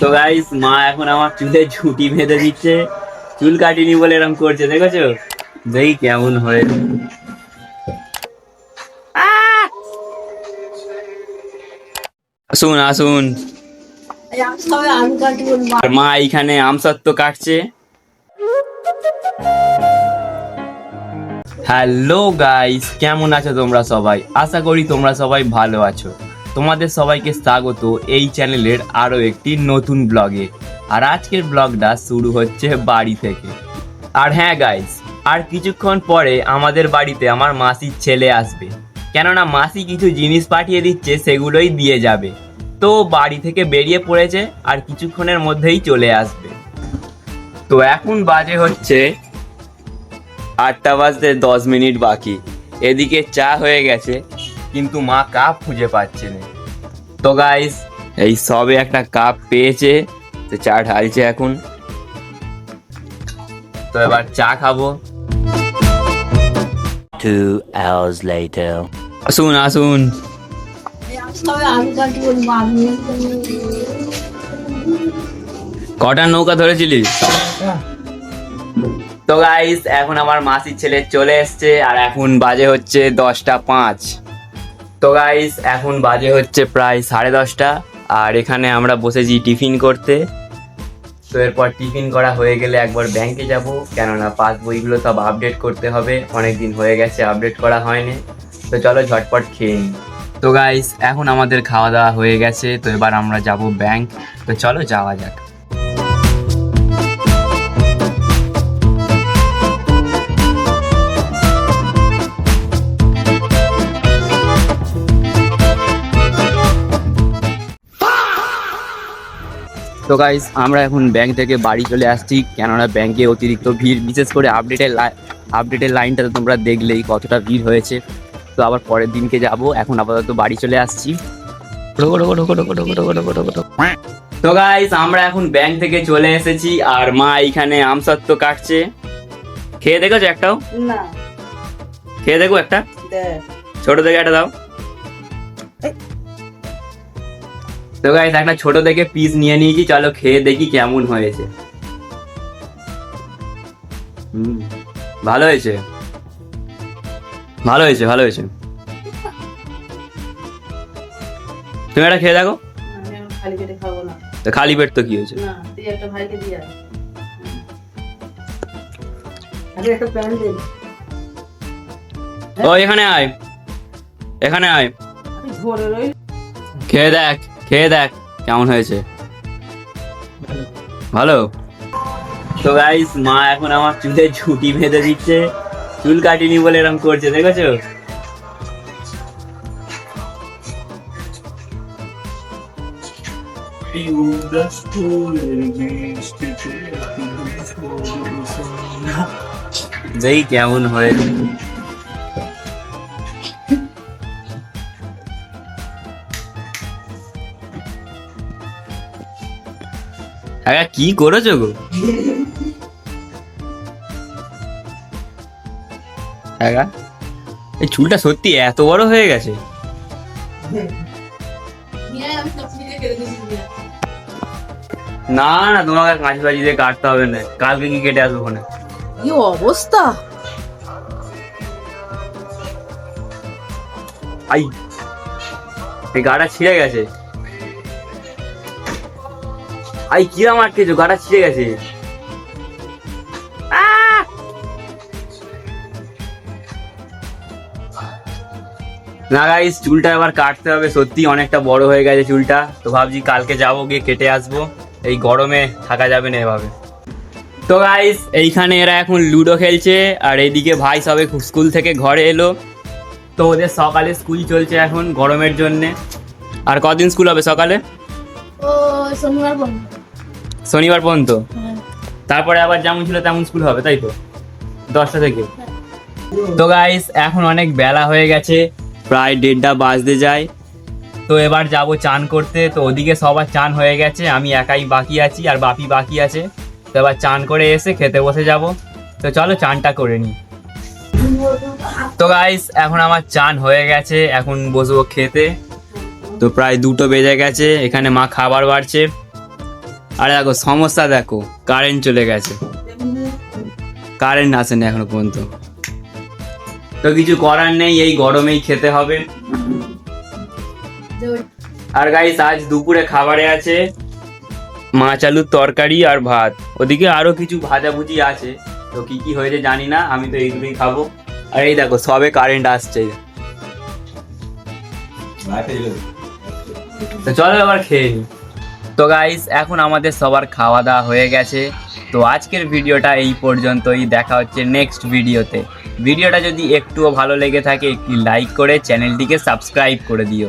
তো গাইস মা এখন আমার চুলে ঝুঁটি বেঁধে দিচ্ছে, চুল কাটিনি বলে এরকম করছে, দেখেছো? দেখি কেমন হয়ে। আসুন আসুন। আর মা এইখানে আমসত্ব কাটছে। হ্যালো গাইস, কেমন আছো তোমরা সবাই? আশা করি তোমরা সবাই ভালো আছো। তোমাদের সবাইকে স্বাগত এই চ্যানেলের আরো একটি নতুন ব্লগে। আর আজকের ব্লগটা শুরু হচ্ছে বাড়ি থেকে। আর হ্যাঁ গাইস, আর কিছুক্ষণ পরে আমাদের বাড়িতে আমার মাসির ছেলে আসবে, কেননা মাসি কিছু জিনিস পাঠিয়ে দিচ্ছে, সেগুলোই দিয়ে যাবে। তো বাড়ি থেকে বেরিয়ে পড়েছে, আর কিছুক্ষণের মধ্যেই চলে আসবে। তো এখন বাজে হচ্ছে 8টা বাজতে 10 মিনিট বাকি। এদিকে চা হয়ে গেছে, কিন্তু মা কাপ খুঁজে পাচ্ছে না। তো গাইস, এই সবে একটা কাপ পেয়েছে, তো চা ঢালছে এখন। তো এবার চা খাবো। 2 hours later. আসুন আসুন। কটা নৌকা ধরেছিলিস? তো গাইস, এখন আমার মাসির ছেলে চলে এসছে, আর এখন বাজে হচ্ছে 10টা 5। তো গাইস, এখন বাজে হচ্ছে প্রায় 10:30, আর এখানে আমরা বসেছি টিফিন করতে। তো এরপর টিফিন করা হয়ে গেলে একবার ব্যাংকে যাব, কেননা পাস বইগুলো সব আপডেট করতে হবে, অনেক দিন হয়ে গেছে আপডেট করা হয়নি। তো চলো ঝটপট খেয়ে নিই। তো গাইস, এখন আমাদের খাওয়া দাওয়া হয়ে গেছে, তো এবার আমরা যাব ব্যাংক। তো চলো যাওয়া যাক। তো গাইস, আমরা এখন ব্যাংক থেকে বাড়ি চলে আসছি, কেননা ব্যাংকে অতিরিক্ত ভিড়, বিশেষ করে আপডেটের লাইনটা তো তোমরা দেখলেই কতটা ভিড় হয়েছে। তো আবার পরের দিনকে যাব, এখন আপাতত বাড়ি চলে আসছি। তো গাইস, আমরা এখন ব্যাংক থেকে চলে এসেছি, আর মা এইখানে আমসত্ব কাটছে। খেয়ে দেখেছো একটাও? না, খেয়ে দেখো একটা, দেখ। ছোট দেখে একটা দাও। তো গাইস, একটা ছোট দেখে পিস নিয়ে নিয়েছি, চলো খেয়ে দেখি কেমন হয়েছে। ভালো হয়েছে, ভালো হয়েছে, ভালো হয়েছে। তুমি একটা খেয়ে দেখো। আমি এখন খালি পেটে খাবো না। তো খালি পেট তো কি হয়েছে? না, তুই একটা ভাইকে দিয়ে আয়। আরে একটা প্যান দে। ও এখানে আয়, এখানে আয়, আমি ধরে রই। খেয়ে দেখ, খেয়ে দেখ কেমন হয়েছে। ভালো। তো গাইস, মা এখন আমার চুলে ঝুঁটি বেঁধে দিচ্ছে, চুল কাটিনি বলে এরকম করছে, দেখেছো? যেই কেমন হয়েছে। কি করেছো গো? এই চুলটা সত্যি এত বড় হয়ে গেছে? না না, তোমাকে কাঁচি বাজি দিয়ে কাটতে হবে না, কালকে কি কেটে আসবো ওখানে। কি অবস্থা! আই, এই গাটা ছিঁড়ে গেছে। আই, কিরম আটকেছো? গাটা ছিঁড়ে গেছে। না গাইস, চুলটা এবার কাটতে হবে, সত্যি অনেকটা বড় হয়ে গেছে চুলটা। তো ভাবছি কালকে যাবো, গিয়ে কেটে আসবো, এই গরমে থাকা যাবে না এভাবে। তো গাইস, এইখানে এরা এখন লুডো খেলছে, আর এইদিকে ভাই সবে স্কুল থেকে ঘরে এলো। তো ওদের সকালে স্কুল চলছে এখন গরমের জন্যে। আর কদিন স্কুল হবে সকালে? ও শনিবার বন্ধ। শনিবার পর্যন্ত। তারপরে আবার যেমন ছিল তেমন স্কুল হবে, তাই তো? 10টা থেকে। তো গাইস, এখন অনেক বেলা হয়ে গেছে, প্রায় 1:30 বাজতে যায়। তো এবার যাব চান করতে। তো ওদিকে সবার চান হয়ে গেছে, আমি একাই বাকি আছি, আর বাপি বাকি আছে। তো এবার চান করে এসে খেতে বসে যাব। তো চলো চানটা করে নিই। তো গাইস, এখন আমার চান হয়ে গেছে, এখন বসবো খেতে। তো প্রায় 2টো বেজে গেছে, এখানে মা খাবার বাড়ছে। আরে দেখো সমস্যা দেখো, কারেন্ট চলে গেছে, কারেন্ট আসেনি এখনো পর্যন্ত। তো কিছু করার নেই, এই গরমেই খেতে হবে। আর গাইস আজ দুপুরে খাবারে আছে মাছ আলুর তরকারি আর ভাত, ওদিকে আরো কিছু ভাজাভুজি আছে, তো কি কি হয়েছে জানি না, আমি তো এইগুলোই খাবো। আর এই দেখো সবে কারেন্ট আসছে, তো চলো আবার খেয়ে নি। তো গাইস এখন আমাদের সবার খাওয়া দাওয়া হয়ে গেছে, তো আজকের ভিডিওটা এই পর্যন্তই, দেখা হচ্ছে নেক্সট ভিডিওতে। ভিডিওটা যদি একটুও ভালো লেগে থাকে একটি লাইক করে চ্যানেলটিকে সাবস্ক্রাইব করে দিও।